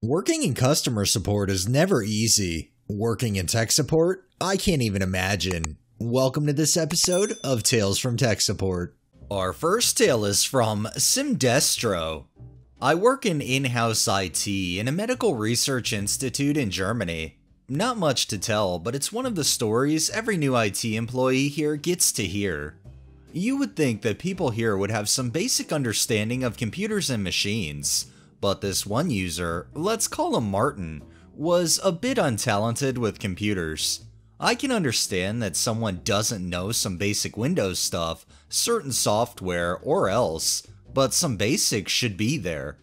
Working in customer support is never easy. Working in tech support? I can't even imagine. Welcome to this episode of Tales from Tech Support. Our first tale is from Simdestro. I work in in-house IT in a medical research institute in Germany. Not much to tell, but it's one of the stories every new IT employee here gets to hear. You would think that people here would have some basic understanding of computers and machines, but this one user, let's call him Martin, was a bit untalented with computers. I can understand that someone doesn't know some basic Windows stuff, certain software, or else, but some basics should be there.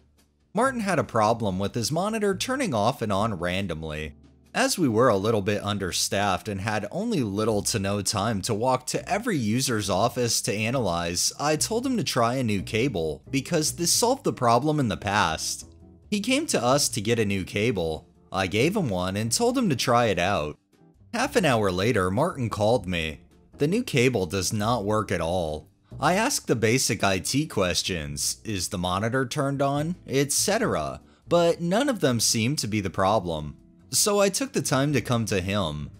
Martin had a problem with his monitor turning off and on randomly. As we were a little bit understaffed and had only little to no time to walk to every user's office to analyze, I told him to try a new cable, because this solved the problem in the past. He came to us to get a new cable. I gave him one and told him to try it out. Half an hour later, Martin called me. The new cable does not work at all. I asked the basic IT questions, is the monitor turned on, etc., but none of them seemed to be the problem. So I took the time to come to him.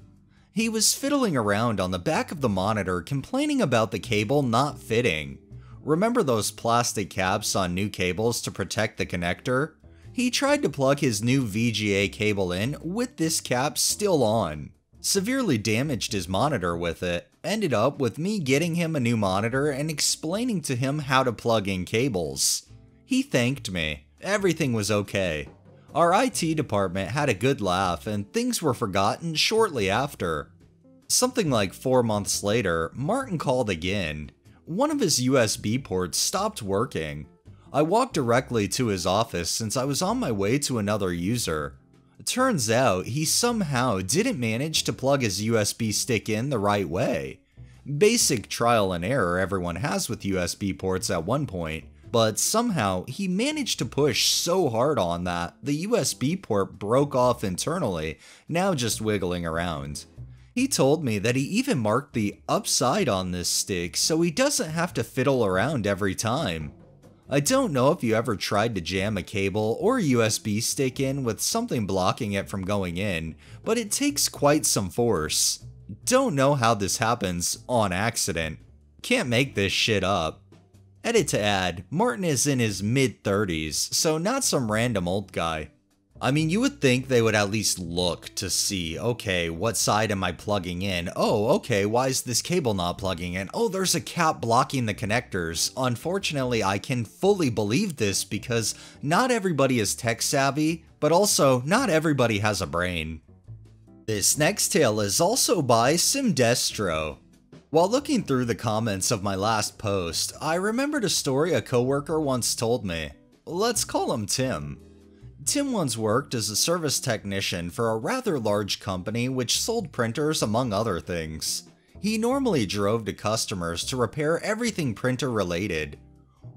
He was fiddling around on the back of the monitor complaining about the cable not fitting. Remember those plastic caps on new cables to protect the connector? He tried to plug his new VGA cable in with this cap still on. Severely damaged his monitor with it, ended up with me getting him a new monitor and explaining to him how to plug in cables. He thanked me. Everything was okay. Our IT department had a good laugh and things were forgotten shortly after. Something like 4 months later, Martin called again. One of his USB ports stopped working. I walked directly to his office since I was on my way to another user. Turns out he somehow didn't manage to plug his USB stick in the right way. Basic trial and error everyone has with USB ports at one point. But somehow, he managed to push so hard on that the USB port broke off internally, now just wiggling around. He told me that he even marked the upside on this stick so he doesn't have to fiddle around every time. I don't know if you ever tried to jam a cable or USB stick in with something blocking it from going in, but it takes quite some force. Don't know how this happens on accident. Can't make this shit up. Edit to add, Martin is in his mid-30s, so not some random old guy. I mean, you would think they would at least look to see, okay, what side am I plugging in? Oh, okay, why is this cable not plugging in? Oh, there's a cap blocking the connectors. Unfortunately, I can fully believe this because not everybody is tech savvy, but also not everybody has a brain. This next tale is also by Simdestro. While looking through the comments of my last post, I remembered a story a coworker once told me. Let's call him Tim. Tim once worked as a service technician for a rather large company which sold printers among other things. He normally drove to customers to repair everything printer related.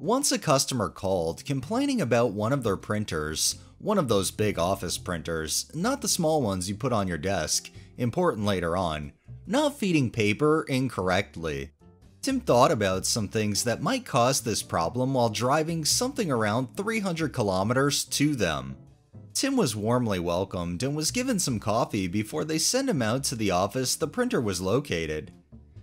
Once a customer called complaining about one of their printers, one of those big office printers, not the small ones you put on your desk, important later on, not feeding paper incorrectly. Tim thought about some things that might cause this problem while driving something around 300 kilometers to them. Tim was warmly welcomed and was given some coffee before they sent him out to the office the printer was located.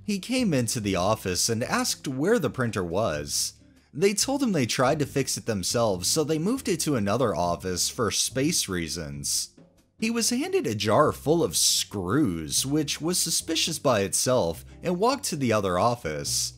He came into the office and asked where the printer was. They told him they tried to fix it themselves, so they moved it to another office for space reasons. He was handed a jar full of screws, which was suspicious by itself, and walked to the other office.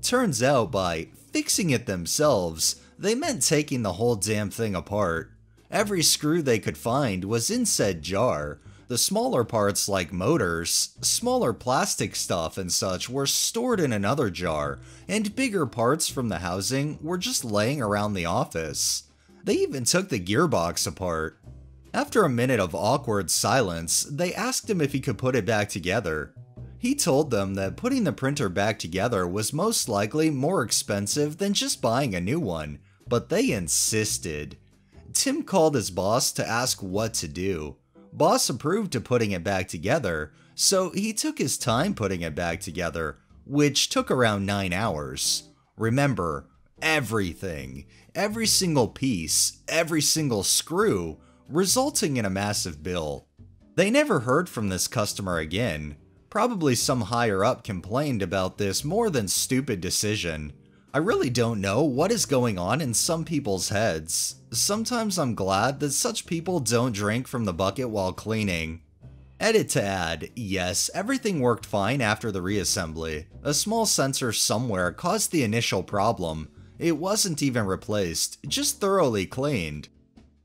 Turns out by fixing it themselves, they meant taking the whole damn thing apart. Every screw they could find was in said jar. The smaller parts like motors, smaller plastic stuff and such were stored in another jar, and bigger parts from the housing were just laying around the office. They even took the gearbox apart. After a minute of awkward silence, they asked him if he could put it back together. He told them that putting the printer back together was most likely more expensive than just buying a new one, but they insisted. Tim called his boss to ask what to do. Boss approved of putting it back together, so he took his time putting it back together, which took around 9 hours. Remember, everything, every single piece, every single screw resulting in a massive bill. They never heard from this customer again. Probably some higher up complained about this more than stupid decision. I really don't know what is going on in some people's heads. Sometimes I'm glad that such people don't drink from the bucket while cleaning. Edit to add, yes, everything worked fine after the reassembly. A small sensor somewhere caused the initial problem. It wasn't even replaced, just thoroughly cleaned.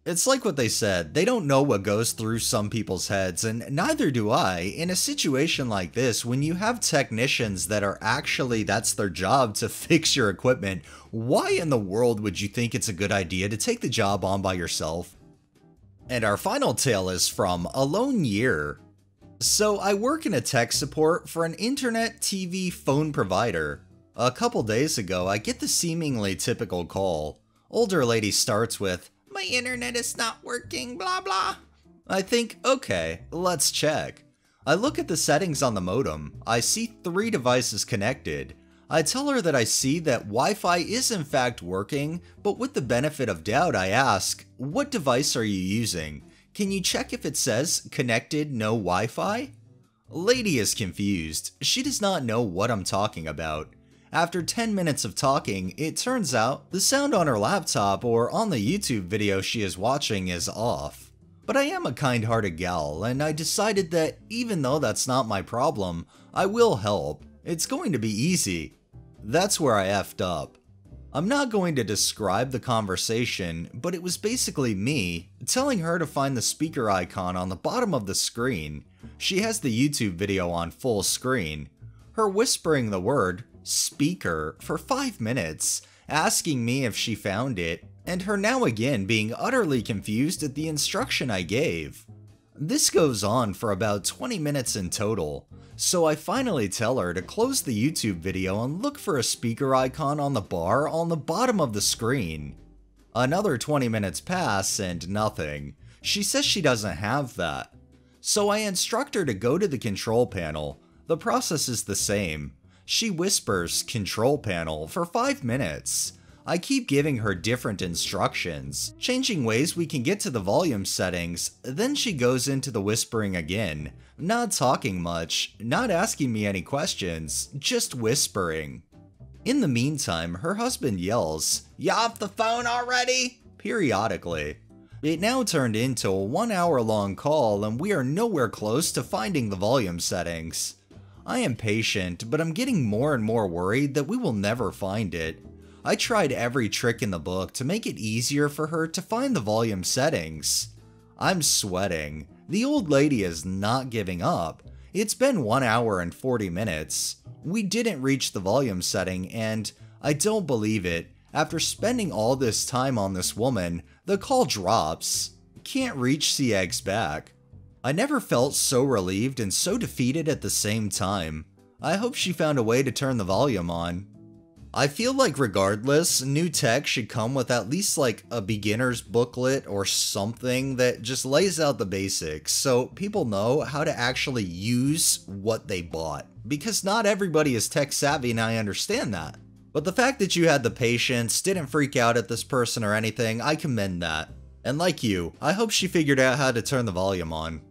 It's like what they said, they don't know what goes through some people's heads, and neither do I. In a situation like this, when you have technicians that are actually, that's their job to fix your equipment, why in the world would you think it's a good idea to take the job on by yourself? And our final tale is from A Lone Year. So I work in a tech support for an internet, TV, phone provider. A couple days ago, I get the seemingly typical call. Older lady starts with, "My internet is not working, blah blah." I think, okay, let's check. I look at the settings on the modem. I see 3 devices connected. I tell her that I see that Wi-Fi is in fact working, but with the benefit of doubt I ask, "What device are you using? Can you check if it says connected no Wi-Fi?" Lady is confused. She does not know what I'm talking about. After 10 minutes of talking, it turns out the sound on her laptop or on the YouTube video she is watching is off. But I am a kind-hearted gal, and I decided that even though that's not my problem, I will help. It's going to be easy. That's where I effed up. I'm not going to describe the conversation, but it was basically me telling her to find the speaker icon on the bottom of the screen. She has the YouTube video on full screen. Her whispering the word speaker for 5 minutes, asking me if she found it, and her now again being utterly confused at the instruction I gave. This goes on for about 20 minutes in total, so I finally tell her to close the YouTube video and look for a speaker icon on the bar on the bottom of the screen. Another 20 minutes pass and nothing. She says she doesn't have that. So I instruct her to go to the control panel. The process is the same. She whispers control panel for 5 minutes. I keep giving her different instructions, changing ways we can get to the volume settings, then she goes into the whispering again, not talking much, not asking me any questions, just whispering. In the meantime, her husband yells, "You off the phone already?" periodically. It now turned into a 1-hour-long call and we are nowhere close to finding the volume settings. I am patient, but I'm getting more and more worried that we will never find it. I tried every trick in the book to make it easier for her to find the volume settings. I'm sweating. The old lady is not giving up. It's been 1 hour and 40 minutes. We didn't reach the volume setting and, I don't believe it, after spending all this time on this woman, the call drops. Can't reach CX back. I never felt so relieved and so defeated at the same time. I hope she found a way to turn the volume on. I feel like regardless, new tech should come with at least like a beginner's booklet or something that just lays out the basics so people know how to actually use what they bought. Because not everybody is tech savvy and I understand that. But the fact that you had the patience, didn't freak out at this person or anything, I commend that. And like you, I hope she figured out how to turn the volume on.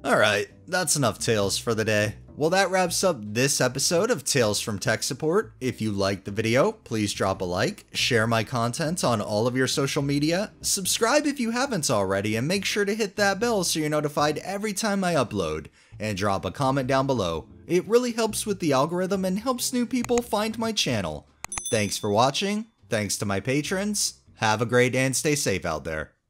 Alright, that's enough tales for the day. Well, that wraps up this episode of Tales from Tech Support. If you liked the video, please drop a like, share my content on all of your social media, subscribe if you haven't already, and make sure to hit that bell so you're notified every time I upload, and drop a comment down below. It really helps with the algorithm and helps new people find my channel. Thanks for watching, thanks to my patrons, have a great day and stay safe out there.